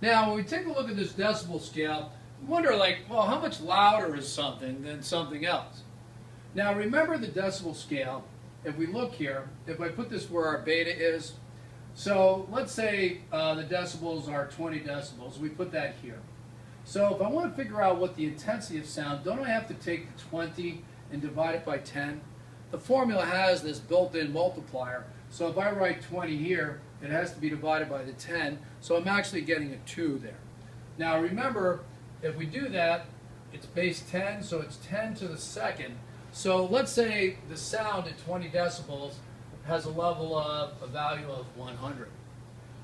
Now, when we take a look at this decibel scale, we wonder, like, well, how much louder is something than something else? Now, remember the decibel scale. If we look here, if I put this where our beta is, so let's say the decibels are 20 decibels. We put that here. So if I want to figure out what the intensity of sound, don't I have to take the 20 and divide it by 10? The formula has this built-in multiplier. So if I write 20 here, it has to be divided by the 10. So I'm actually getting a 2 there. Now remember, if we do that, it's base 10, so it's 10 to the second. So let's say the sound at 20 decibels has a level of a value of 100.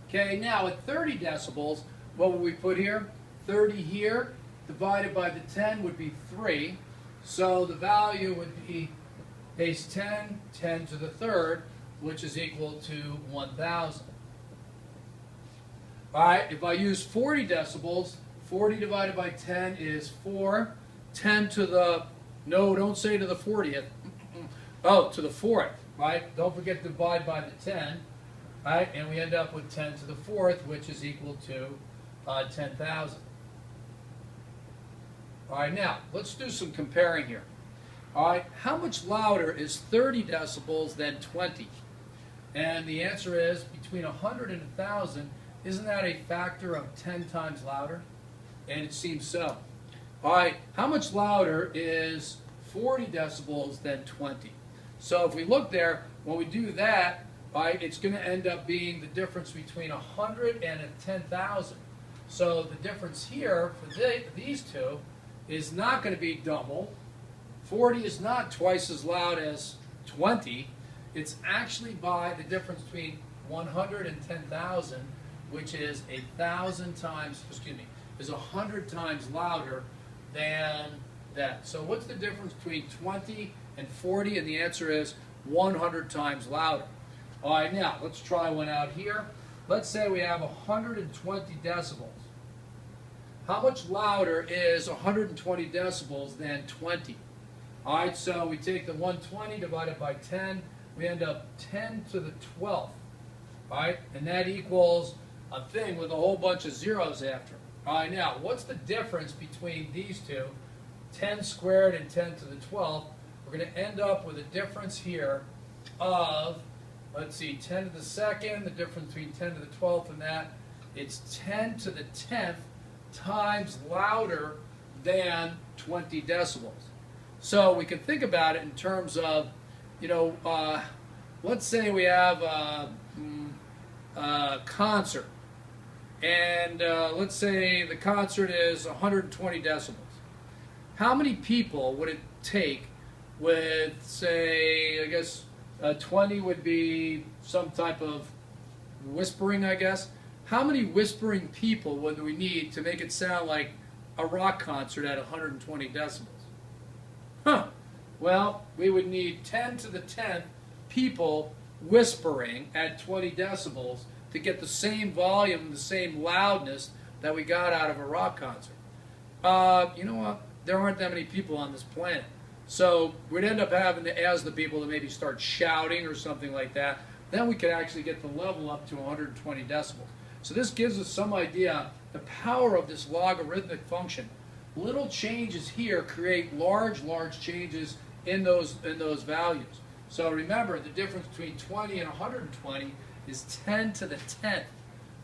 Okay, now at 30 decibels, what would we put here? 30 here divided by the 10 would be 3. So the value would be base 10, 10 to the third, which is equal to 1,000. All right, if I use 40 decibels, 40 divided by 10 is 4. 10 to the, no, don't say to the 40th. Oh, to the 4th, right? Don't forget to divide by the 10, right? And we end up with 10 to the 4th, which is equal to 10,000. All right, now, let's do some comparing here. All right, how much louder is 30 decibels than 20? And the answer is between 100 and 1,000. Isn't that a factor of 10 times louder? And it seems so. All right, how much louder is 40 decibels than 20? So if we look there, when we do that, all right, it's going to end up being the difference between 100 and 10,000. So the difference here for these two is not going to be double. 40 is not twice as loud as 20. It's actually by the difference between 100 and 10,000, which is 1,000 times, excuse me, is 100 times louder than that. So what's the difference between 20 and 40? And the answer is 100 times louder. All right, now let's try one out here. Let's say we have 120 decibels. How much louder is 120 decibels than 20? All right, so we take the 120 divided by 10. We end up 10 to the 12th. All right, and that equals a thing with a whole bunch of zeros after. All right, now, what's the difference between these two? 10 squared and 10 to the 12th. We're going to end up with a difference here of, let's see, 10 to the second, the difference between 10 to the 12th and that, it's 10 to the 10th times louder than 20 decibels. So we can think about it in terms of, you know, let's say we have a concert. And let's say the concert is 120 decibels. How many people would it take with, say, I guess 20 would be some type of whispering, I guess. How many whispering people would we need to make it sound like a rock concert at 120 decibels? Huh. Well, we would need 10 to the 10th people whispering at 20 decibels to get the same volume, the same loudness that we got out of a rock concert. You know what? There aren't that many people on this planet. So we'd end up having to ask the people to maybe start shouting or something like that. Then we could actually get the level up to 120 decibels. So this gives us some idea the power of this logarithmic function. Little changes here create large changes in those values. So remember, the difference between 20 and 120 is 10 to the 10th.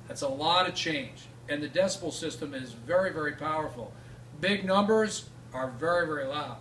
That's a lot of change. And the decibel system is very, very powerful. Big numbers are very, very loud.